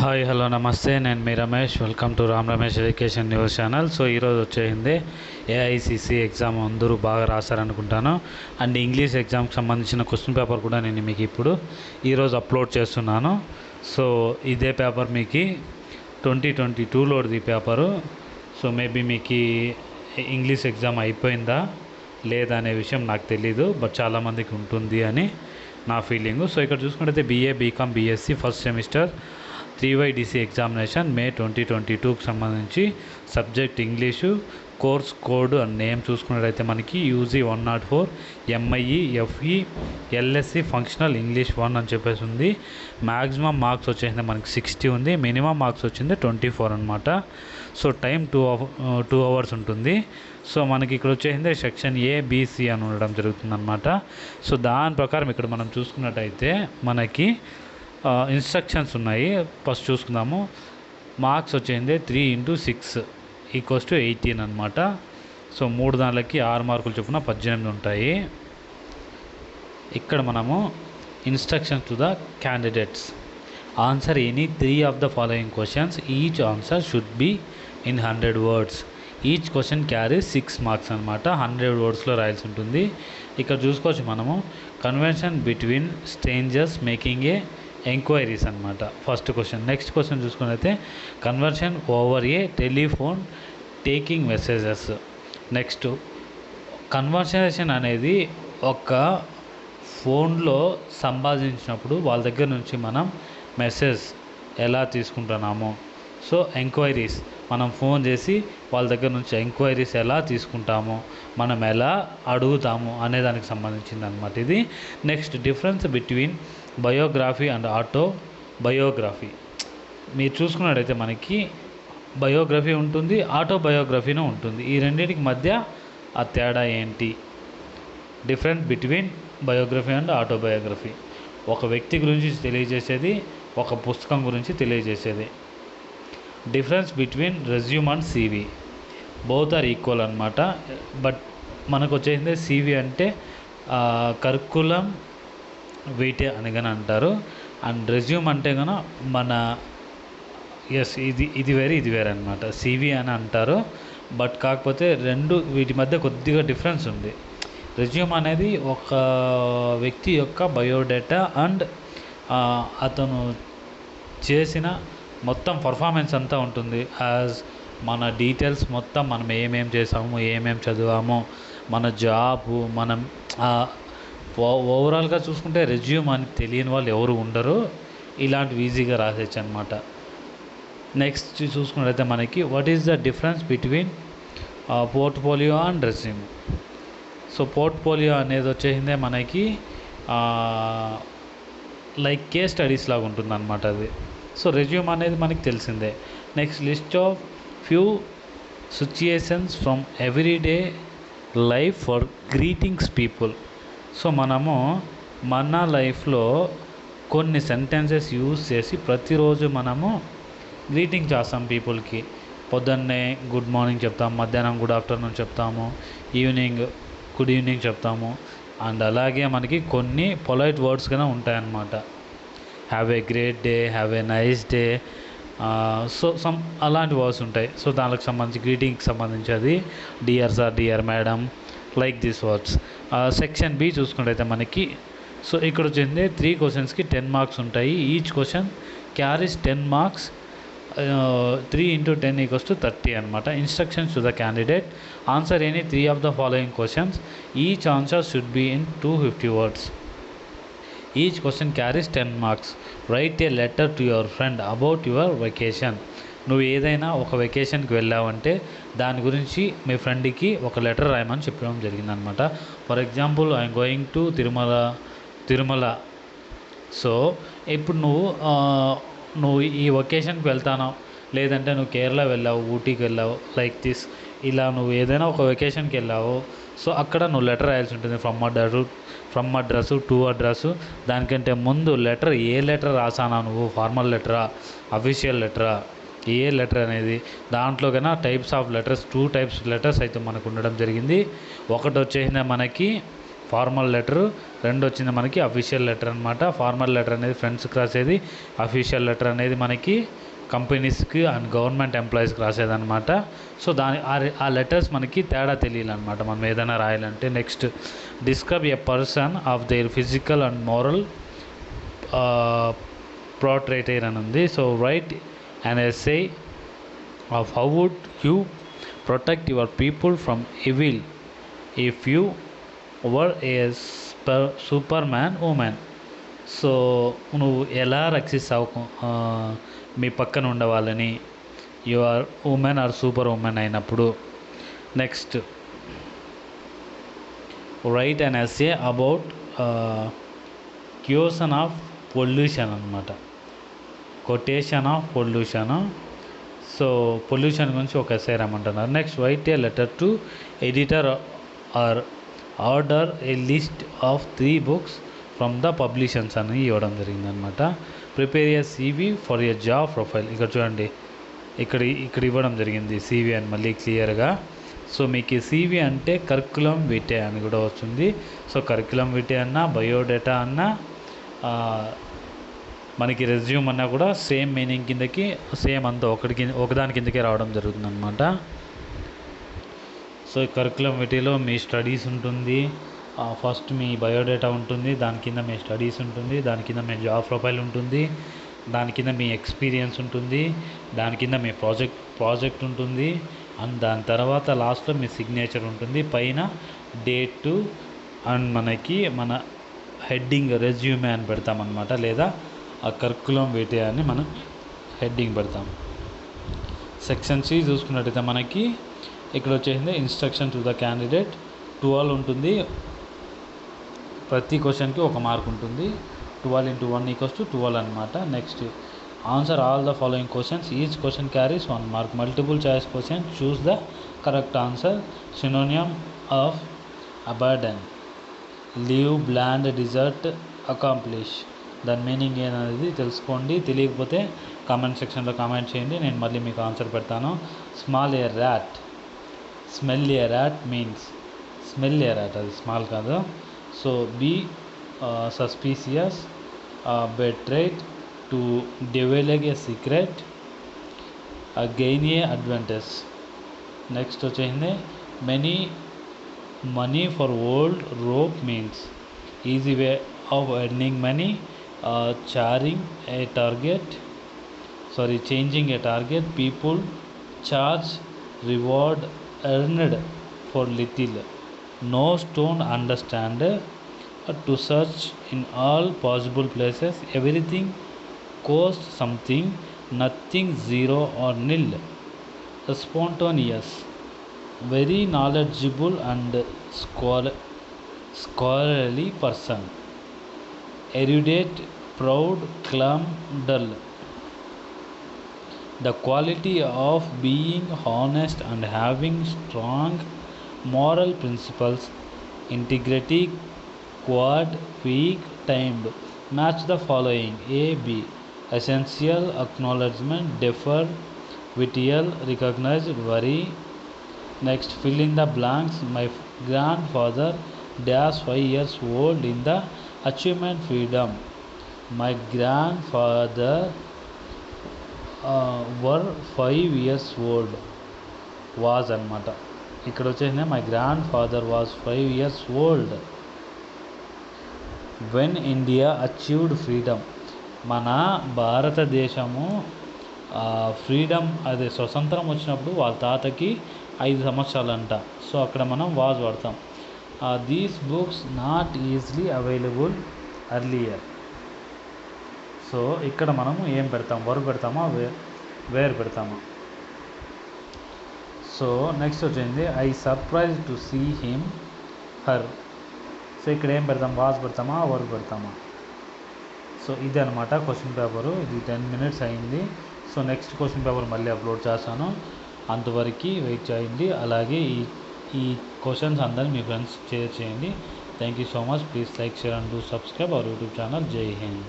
Hi hello నమస్తే, నేను మీ Ramesh. Welcome to Ram Ramesh education news channel. So ఈరోజు వచ్చేసింది ఏఐసిసి ఎగ్జామ్ అందరూ బాగా రాశారనుకుంటాను. అండ్ ఇంగ్లీష్ ఎగ్జామ్కి సంబంధించిన క్వశ్చన్ పేపర్ కూడా నేను మీకు ఇప్పుడు ఈరోజు అప్లోడ్ చేస్తున్నాను. సో ఇదే పేపర్ మీకు 2022లోది పేపరు. సో మేబీ మీకు ఇంగ్లీష్ ఎగ్జామ్ అయిపోయిందా లేదా అనే విషయం నాకు తెలీదు, బట్ చాలామందికి ఉంటుంది అని నా ఫీలింగు. సో ఇక్కడ చూసుకుంటే BA, BCom, BSc first semester 3YDC examination May 2022కి సంబంధించి subject English, course code and name చూసుకున్నట్టయితే మనకి UG 104 MIE FE LSC functional English 1 అని చెప్పేసి ఉంది. మ్యాక్సిమం మార్క్స్ వచ్చేసింది మనకి 60 ఉంది, మినిమం మార్క్స్ వచ్చింది 24 అనమాట. సో టైం 2 అవర్స్ ఉంటుంది. సో మనకి ఇక్కడ వచ్చేసింది సెక్షన్ ABC అని ఉండడం జరుగుతుంది అనమాట. సో దాని ప్రకారం ఇక్కడ మనం చూసుకున్నట్టయితే మనకి ఇన్స్ట్రక్షన్స్ ఉన్నాయి. ఫస్ట్ చూసుకుందాము. మార్క్స్ వచ్చేసింది 3 × 6 = 18 అనమాట. సో 3 దానికి 6 మార్కులు చొప్పున 18 ఉంటాయి. ఇక్కడ మనము instructions to the candidates. Answer any 3 of the following questions. Each answer should be in 100 words. Each question carries 6 marks అనమాట. 100 wordsలో రాయాల్సి ఉంటుంది. ఇక్కడ చూసుకోవచ్చు మనము convention between strangers making a enquiries అనమాట ఫస్ట్ క్వశ్చన్. నెక్స్ట్ క్వశ్చన్ చూసుకున్నైతే conversion over a telephone taking messages. Next conversation అనేది ఒక ఫోన్లో సంభాషించినప్పుడు వాళ్ళ దగ్గర నుంచి మనం మెసేజ్ ఎలా తీసుకుంటున్నాము. సో ఎంక్వైరీస్, మనం ఫోన్ చేసి వాళ్ళ దగ్గర నుంచి ఎంక్వైరీస్ ఎలా తీసుకుంటాము, మనం ఎలా అడుగుతాము అనే దానికి సంబంధించింది అనమాట ఇది. Next difference between biography and autobiography. మీరు చూసుకున్నట్టయితే మనకి బయోగ్రఫీ ఉంటుంది, ఆటోబయోగ్రఫీనూ ఉంటుంది. ఈ రెండింటికి మధ్య ఆ తేడా ఏంటి? Difference between biography and autobiography. ఒక వ్యక్తి గురించి తెలియజేసేది, ఒక పుస్తకం గురించి తెలియజేసేది. Difference between resume and CV. Both are equal అనమాట. బట్ మనకు వచ్చేసింది CV అంటే కరికులం వెయిటే అని కానీ అంటారు. అండ్ రెజ్యూమ్ అంటే కనుక మన ఇది వేరే అనమాట, CV అని అంటారు. బట్ కాకపోతే వీటి మధ్య కొద్దిగా డిఫరెన్స్ ఉంది. రెజ్యూమ్ అనేది ఒక వ్యక్తి యొక్క బయోడేటా అండ్ అతను చేసిన మొత్తం పర్ఫార్మెన్స్ అంతా ఉంటుంది. యాజ్ మన డీటెయిల్స్ మొత్తం, మనం ఏమేం చేసాము, ఏమేం చదివాము, మన జాబు, మనం ఓవరాల్గా చూసుకుంటే రెజ్యూమ్ అని తెలియని వాళ్ళు ఎవరు ఉండరు. ఇలాంటివి ఈజీగా రాసేయచ్చు అనమాట. నెక్స్ట్ చూసుకున్నట్లయితే మనకి what is the difference between portfolio and resume. So portfolio అనేది వచ్చేసిందే మనకి లైక్ కేస్ స్టడీస్ లాగా ఉంటుంది అనమాట అది. సో రెజ్యూమ్ అనేది మనకి తెలిసిందే. Next list of few situations from everyday life for greetings people. So మనము మన లైఫ్లో కొన్ని సెంటెన్సెస్ యూజ్ చేసి ప్రతిరోజు మనము గ్రీటింగ్ చేస్తాం పీపుల్కి. పొద్దున్నే గుడ్ మార్నింగ్ చెప్తాము, మధ్యాహ్నం గుడ్ ఆఫ్టర్నూన్ చెప్తాము, ఈవినింగ్ గుడ్ ఈవినింగ్ చెప్తాము. అండ్ అలాగే మనకి కొన్ని పొలైట్ వర్డ్స్ కూడా ఉంటాయన్నమాట. Have a great day, have a nice day, so అలాంటి వర్డ్స్ ఉంటాయి. సో దానికి సంబంధించి గ్రీటింగ్కి సంబంధించి అది dear sir, dear madam, like these words. Section B చూసుకుంటే మనకి సో ఇక్కడ వచ్చింది 3 క్వశ్చన్స్కి 10 మార్క్స్ ఉంటాయి. Each question carries 10 marks. 3 × 10 = 30 అనమాట. Instructions to the candidate. Answer any 3 of the following questions. Each answer should be in 250 words. Each question carries 10 marks. Right a letter to your friend about your vacation. నువ్వు ఏదైనా ఒక వెకేషన్కి వెళ్ళావంటే దాని గురించి మీ ఫ్రెండ్కి ఒక letter రాయమని చెప్పడం జరిగిందనమాట. For example I'm going to Tirumala. So ఇప్పుడు నువ్వు ఈ వెకేషన్కి వెళ్తాను, లేదంటే నువ్వు కేరళ వెళ్ళావు, ఊటీకి వెళ్ళావు, లైక్ దిస్, ఇలా నువ్వు ఏదైనా ఒక వెకేషన్కి వెళ్ళావు. సో అక్కడ నువ్వు లెటర్ రాయాల్సి ఉంటుంది. From address to address. దానికంటే ముందు లెటర్, ఏ లెటర్ రాసానా నువ్వు, ఫార్మల్ లెటరా, అఫీషియల్ లెటరా, ఏ లెటర్ అనేది. దాంట్లో కన్నా types of letters 2 types letters అయితే మనకు ఉండడం జరిగింది. ఒకటి వచ్చేసింది మనకి ఫార్మల్ లెటర్, రెండు వచ్చింది మనకి అఫీషియల్ లెటర్ అనమాట. ఫార్మల్ లెటర్ అనేది ఫ్రెండ్స్కి రాసేది, అఫీషియల్ లెటర్ అనేది మనకి కంపెనీస్కి అండ్ గవర్నమెంట్ ఎంప్లాయీస్కి రాసేదనమాట. సో ఆ లెటర్స్ మనకి తేడా తెలియాలన్నమాట మనం ఏదైనా రాయాలంటే. Next, describe a person of their physical and moral portraiture అని ఉంది. So right an essay of how would you protect your people from evil if you were a superman woman. So నువ్వు ఎలా రక్షిస్తావు మీ పక్కన ఉండే వాళ్ళని, you are women are super women అయినప్పుడు. Next, write an essay about question of pollution అనమాట. Quotation of pollution. So pollution గురించి ఒక ఎస్సే రాయమంటున్నారు. Next, write a letter to editor or order a list of 3 books from the publications అని ఇవ్వడం జరిగిందనమాట. Prepare a CV for a job profile. ఇక్కడ చూడండి, ఇక్కడ ఇవ్వడం జరిగింది సీవీ అని మళ్ళీ క్లియర్గా. సో మీకు సీవీ అంటే కరికులం విటే అని కూడా వస్తుంది. సో కరికులం విటే అన్నా, బయోడేటా అన్నా, మనకి రెజ్యూమ్ అన్నా కూడా సేమ్ మీనింగ్ కిందకి, సేమ్ అంతా ఒకదాని కిందకే రావడం జరుగుతుంది అనమాట. సో కరికులం విటీలో మీ స్టడీస్ ఉంటుంది, ఫస్ట్ మీ బయోడేటా ఉంటుంది, దాని కింద మీ స్టడీస్ ఉంటుంది, దాని కింద మీ జాబ్ ప్రొఫైల్ ఉంటుంది, దాని కింద మీ ఎక్స్పీరియన్స్ ఉంటుంది, దాని కింద మీ ప్రాజెక్ట్ ఉంటుంది, అండ్ దాని తర్వాత లాస్ట్లో మీ సిగ్నేచర్ ఉంటుంది, పైన డేటు అండ్ మనకి మన హెడ్డింగ్ రెజ్యూమే అని పెడతామన్నమాట, లేదా ఆ కరికులం విటే అని మనం హెడ్డింగ్ పెడతాం. సెక్షన్ సి చూసుకున్నట్టయితే మనకి ఇక్కడ వచ్చేసింది ఇన్స్ట్రక్షన్ టు ద క్యాండిడేట్. 12 ఉంటుంది, ప్రతి క్వశ్చన్కి 1 మార్క్ ఉంటుంది. 12 × 1 = 12 అనమాట. Next, answer all the following questions, each question carries 1 mark. Multiple choice question, choose the correct answer. Synonym of abandon, leave, bland, desert, accomplish. దాని మీనింగ్ ఏదనేది తెలుసుకోండి. తెలియకపోతే కామెంట్ సెక్షన్లో కామెంట్ చేయండి, నేను మళ్ళీ మీకు ఆన్సర్ పెడతాను. Small a rat, smell a rat means smell a rat, అది స్మాల్ కాదు. So be suspicious, betrayed, to develop a secret, gain a advantage. Next వచ్చేసింది many money for old rope means easy way of earning money, changing a target, people charge reward earned for little, no stone understand, to search in all possible places, everything costs something, nothing zero or nil, spontaneous, very knowledgeable and scholarly person, erudite, proud, calm, dull. The quality of being honest and having strong moral principles, integrity, quad, weak, timed. Match the following: A, B. Essential, acknowledgement, defer, vital, recognize, worry. Next, fill in the blanks. My grandfather dash 5 years old in the achievement freedom. My grandfather were 5 years old was అనమాట. ఇక్కడ వచ్చేసింది my grand father was 5 years old when India achieved freedom. మన భారతదేశము freedom, అదే స్వతంత్రం వచ్చినప్పుడు వాళ్ళ తాతకి 5 సంవత్సరాలంట. సో అక్కడ మనం వాజ్ వాడతాం. These books not easily available earlier. So ఇక్కడ మనము ఏం పెడతాం, వర్బ్ పెడతామా, వేర్ పెడతామా. సో నెక్స్ట్ వచ్చింది I surprise to see him her. So ఇక్కడ ఏం పెడతాం, వాజ్ పెడతామా, వర్బ్ పెడతామా. సో ఇది అనమాట క్వశ్చన్ పేపరు. ఇది 10 minutes అయింది. సో నెక్స్ట్ క్వశ్చన్ పేపర్ మళ్ళీ అప్లోడ్ చేస్తాను, అంతవరకు వెయిట్ చేయండి. అలాగే ఈ క్వశ్చన్స్ అందరినీ మీ ఫ్రెండ్స్ షేర్ చేయండి. Thank you so much. Please like, share and do subscribe our YouTube channel. జై హింద్.